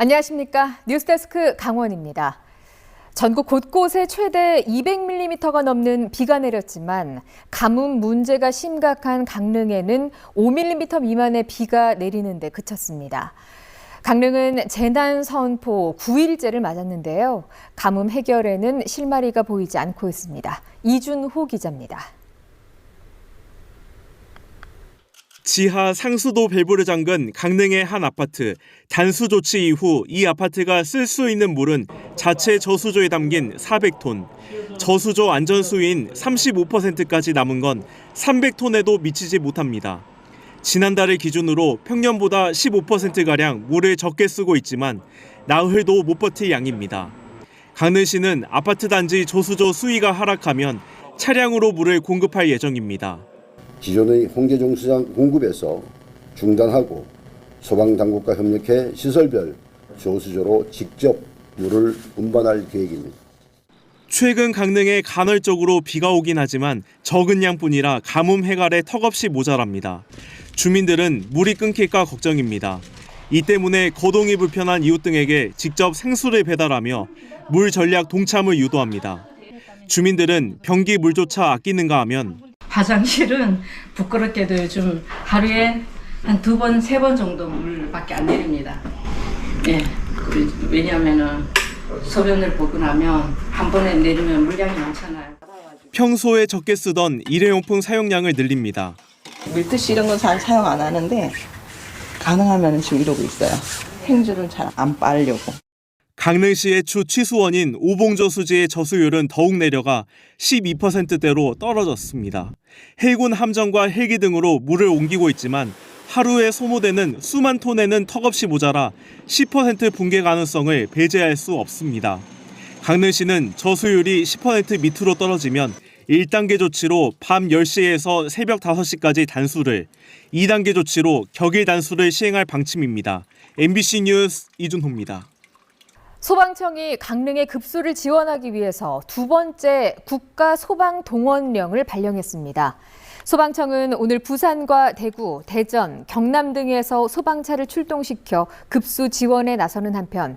안녕하십니까. 뉴스데스크 강원입니다. 전국 곳곳에 최대 200mm가 넘는 비가 내렸지만 가뭄 문제가 심각한 강릉에는 5mm 미만의 비가 내리는데 그쳤습니다. 강릉은 재난 선포 9일째를 맞았는데요. 가뭄 해결에는 실마리가 보이지 않고 있습니다. 이준호 기자입니다. 지하 상수도 밸브를 잠근 강릉의 한 아파트. 단수 조치 이후 이 아파트가 쓸 수 있는 물은 자체 저수조에 담긴 400톤. 저수조 안전수위인 35%까지 남은 건 300톤에도 미치지 못합니다. 지난달을 기준으로 평년보다 15%가량 물을 적게 쓰고 있지만 나흘도 못 버틸 양입니다. 강릉시는 아파트 단지 저수조 수위가 하락하면 차량으로 물을 공급할 예정입니다. 기존의 홍제종 수장 공급에서 중단하고 소방당국과 협력해 시설별 저수조로 직접 물을 운반할 계획입니다. 최근 강릉에 간헐적으로 비가 오긴 하지만 적은 양뿐이라 가뭄 해결에 턱없이 모자랍니다. 주민들은 물이 끊길까 걱정입니다. 이 때문에 거동이 불편한 이웃 등에게 직접 생수를 배달하며 물 전략 동참을 유도합니다. 주민들은 변기 물조차 아끼는가 하면 화장실은 부끄럽게도 요즘 하루에 한 2번, 3번 정도 물밖에 안 내립니다. 예, 왜냐하면은 소변을 보고 나면 한 번에 내리면 물량이 많잖아요. 평소에 적게 쓰던 일회용품 사용량을 늘립니다. 밀듯이 이런 건 잘 사용 안 하는데 가능하면 지금 이러고 있어요. 행주를 잘 안 빨려고. 강릉시의 주 취수원인 오봉저수지의 저수율은 더욱 내려가 12%대로 떨어졌습니다. 해군 함정과 헬기 등으로 물을 옮기고 있지만 하루에 소모되는 수만 톤에는 턱없이 모자라 10% 붕괴 가능성을 배제할 수 없습니다. 강릉시는 저수율이 10% 밑으로 떨어지면 1단계 조치로 밤 10시에서 새벽 5시까지 단수를, 2단계 조치로 격일 단수를 시행할 방침입니다. MBC 뉴스 이준호입니다. 소방청이 강릉의 급수를 지원하기 위해서 두 번째 국가소방동원령을 발령했습니다. 소방청은 오늘 부산과 대구, 대전, 경남 등에서 소방차를 출동시켜 급수 지원에 나서는 한편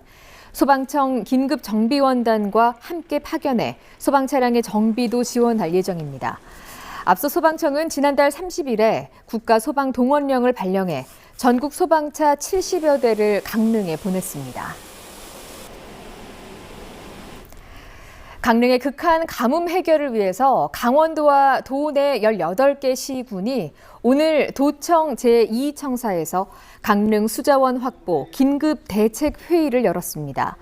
소방청 긴급정비원단과 함께 파견해 소방 차량의 정비도 지원할 예정입니다. 앞서 소방청은 지난달 30일에 국가소방동원령을 발령해 전국 소방차 70여 대를 강릉에 보냈습니다. 강릉의 극한 가뭄 해결을 위해서 강원도와 도내 18개 시군이 오늘 도청 제2청사에서 강릉 수자원 확보 긴급 대책 회의를 열었습니다.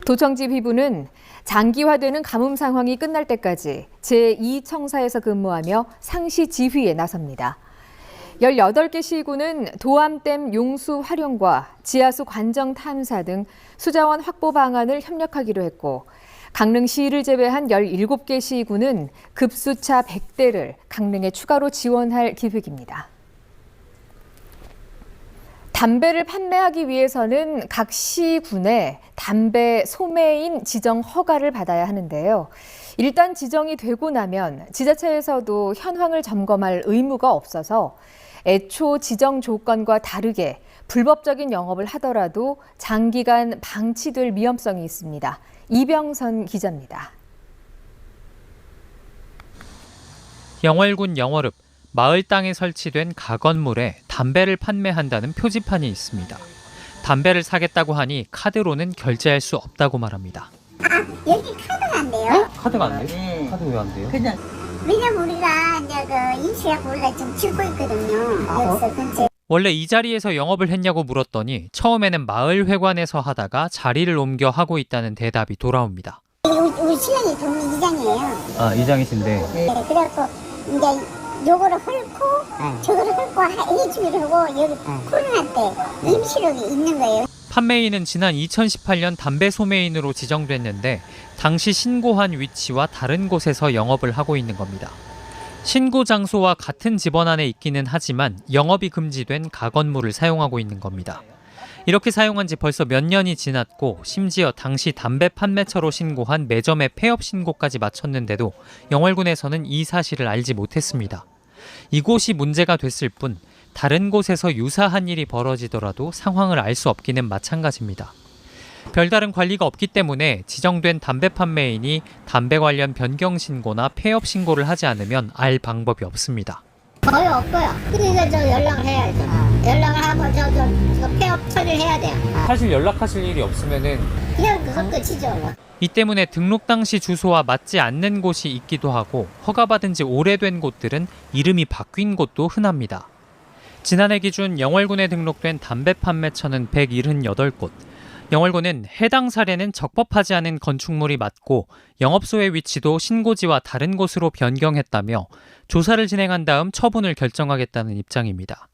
도청지 비부는 장기화되는 가뭄 상황이 끝날 때까지 제2청사에서 근무하며 상시 지휘에 나섭니다. 18개 시군은 도암댐 용수 활용과 지하수 관정 탐사 등 수자원 확보 방안을 협력하기로 했고 강릉시를 제외한 17개 시군은 급수차 100대를 강릉에 추가로 지원할 계획입니다. 담배를 판매하기 위해서는 각 시군에 담배 소매인 지정 허가를 받아야 하는데요. 일단 지정이 되고 나면 지자체에서도 현황을 점검할 의무가 없어서 애초 지정 조건과 다르게 불법적인 영업을 하더라도 장기간 방치될 위험성이 있습니다. 이병선 기자입니다. 영월군 영월읍 마을 땅에 설치된 가건물에 담배를 판매한다는 표지판이 있습니다. 담배를 사겠다고 하니 카드로는 결제할 수 없다고 말합니다. 여기 카드가 안 돼요? 카드가 안 돼요? 네. 카드 왜 안 돼요? 그냥 왜냐면 우리가 이제 그 임시하고 우리가 좀 짓고 있거든요. 여기서 근처에. 원래 이 자리에서 영업을 했냐고 물었더니 처음에는 마을 회관에서 하다가 자리를 옮겨 하고 있다는 대답이 돌아옵니다. 우리 신랑이 동네 이장이에요. 아, 이장이신데. 네. 그래갖고 이제 요거를 헐고 저거를 헐고 해주기로 하고 여기 코로나 때 임시로 있는 거예요. 판매인은 지난 2018년 담배 소매인으로 지정됐는데 당시 신고한 위치와 다른 곳에서 영업을 하고 있는 겁니다. 신고 장소와 같은 집원 안에 있기는 하지만 영업이 금지된 가건물을 사용하고 있는 겁니다. 이렇게 사용한 지 벌써 몇 년이 지났고 심지어 당시 담배 판매처로 신고한 매점의 폐업 신고까지 마쳤는데도 영월군에서는 이 사실을 알지 못했습니다. 이곳이 문제가 됐을 뿐 다른 곳에서 유사한 일이 벌어지더라도 상황을 알 수 없기는 마찬가지입니다. 별다른 관리가 없기 때문에 지정된 담배 판매인이 담배 관련 변경 신고나 폐업 신고를 하지 않으면 알 방법이 없습니다. 거의 없고요. 그러니까 저 연락을 해야죠. 연락을 하고 저 폐업 처리를 해야 돼요. 사실 연락하실 일이 없으면은 그냥 그건 끝이죠. 이 때문에 등록 당시 주소와 맞지 않는 곳이 있기도 하고 허가받은 지 오래된 곳들은 이름이 바뀐 곳도 흔합니다. 지난해 기준 영월군에 등록된 담배 판매처는 178곳. 영월군은 해당 사례는 적법하지 않은 건축물이 맞고 영업소의 위치도 신고지와 다른 곳으로 변경했다며 조사를 진행한 다음 처분을 결정하겠다는 입장입니다.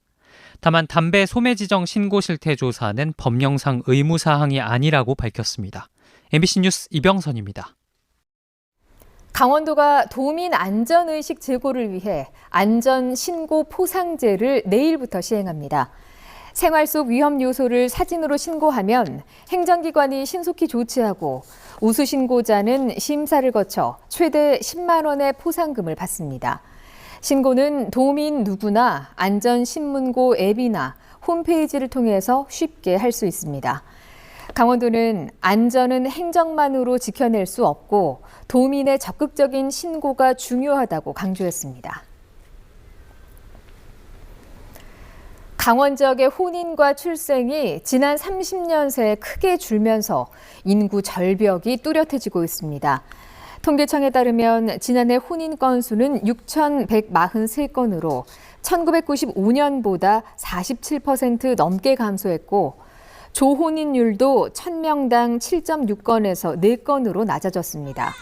다만 담배 소매 지정 신고 실태 조사는 법령상 의무사항이 아니라고 밝혔습니다. MBC 뉴스 이병선입니다. 강원도가 도민 안전의식 제고를 위해 안전신고 포상제를 내일부터 시행합니다. 생활 속 위험 요소를 사진으로 신고하면 행정기관이 신속히 조치하고 우수 신고자는 심사를 거쳐 최대 10만 원의 포상금을 받습니다. 신고는 도민 누구나 안전신문고 앱이나 홈페이지를 통해서 쉽게 할 수 있습니다. 강원도는 안전은 행정만으로 지켜낼 수 없고 도민의 적극적인 신고가 중요하다고 강조했습니다. 강원 지역의 혼인과 출생이 지난 30년 새 크게 줄면서 인구 절벽이 뚜렷해지고 있습니다. 통계청에 따르면 지난해 혼인 건수는 6,143건으로 1995년보다 47% 넘게 감소했고 조혼인율도 1000명당 7.6건에서 4건으로 낮아졌습니다.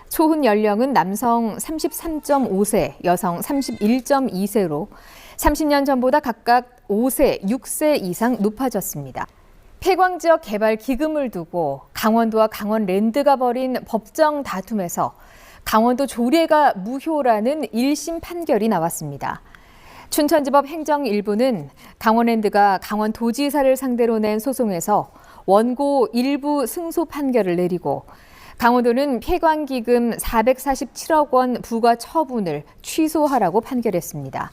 초혼 연령은 남성 33.5세, 여성 31.2세로 30년 전보다 각각 5세, 6세 이상 높아졌습니다. 폐광지역 개발 기금을 두고 강원도와 강원랜드가 벌인 법정 다툼에서 강원도 조례가 무효라는 1심 판결이 나왔습니다. 춘천지법 행정 1부는 강원랜드가 강원도지사를 상대로 낸 소송에서 원고 일부 승소 판결을 내리고 강원도는 폐광기금 447억 원 부과 처분을 취소하라고 판결했습니다.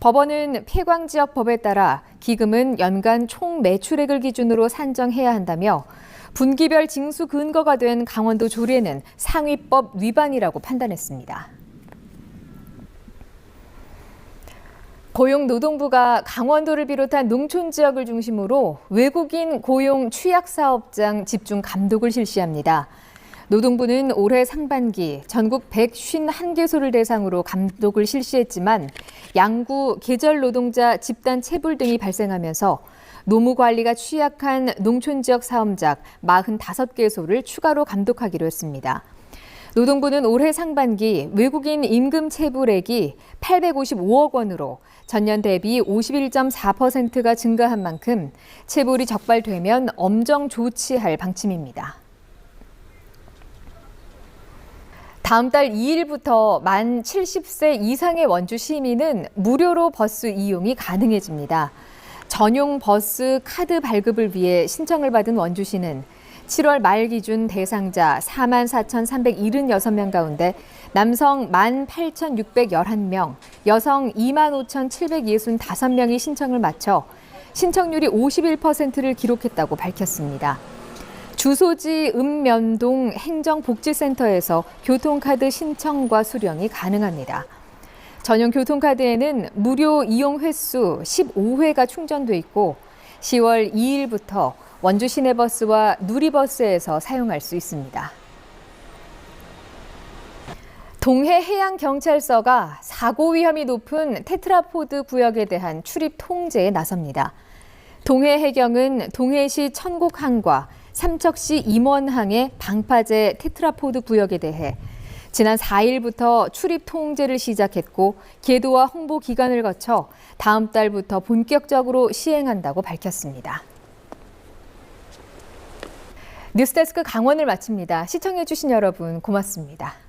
법원은 폐광지역법에 따라 기금은 연간 총 매출액을 기준으로 산정해야 한다며 분기별 징수 근거가 된 강원도 조례는 상위법 위반이라고 판단했습니다. 고용노동부가 강원도를 비롯한 농촌 지역을 중심으로 외국인 고용 취약 사업장 집중 감독을 실시합니다. 노동부는 올해 상반기 전국 151개소를 대상으로 감독을 실시했지만 양구, 계절 노동자 집단 체불 등이 발생하면서 노무 관리가 취약한 농촌 지역 사업장 45개소를 추가로 감독하기로 했습니다. 노동부는 올해 상반기 외국인 임금 체불액이 855억 원으로 전년 대비 51.4%가 증가한 만큼 체불이 적발되면 엄정 조치할 방침입니다. 다음 달 2일부터 만 70세 이상의 원주 시민은 무료로 버스 이용이 가능해집니다. 전용 버스 카드 발급을 위해 신청을 받은 원주시는 7월 말 기준 대상자 44,376명 가운데 남성 18,611명, 여성 25,765명이 신청을 마쳐 신청률이 51%를 기록했다고 밝혔습니다. 주소지 읍면동 행정복지센터에서 교통카드 신청과 수령이 가능합니다. 전용 교통카드에는 무료 이용 횟수 15회가 충전돼 있고 10월 2일부터 원주 시내버스와 누리버스에서 사용할 수 있습니다. 동해해양경찰서가 사고 위험이 높은 테트라포드 구역에 대한 출입 통제에 나섭니다. 동해해경은 동해시 천곡항과 삼척시 임원항의 방파제 테트라포드 구역에 대해 지난 4일부터 출입 통제를 시작했고 계도와 홍보 기간을 거쳐 다음 달부터 본격적으로 시행한다고 밝혔습니다. 뉴스데스크 강원을 마칩니다. 시청해주신 여러분 고맙습니다.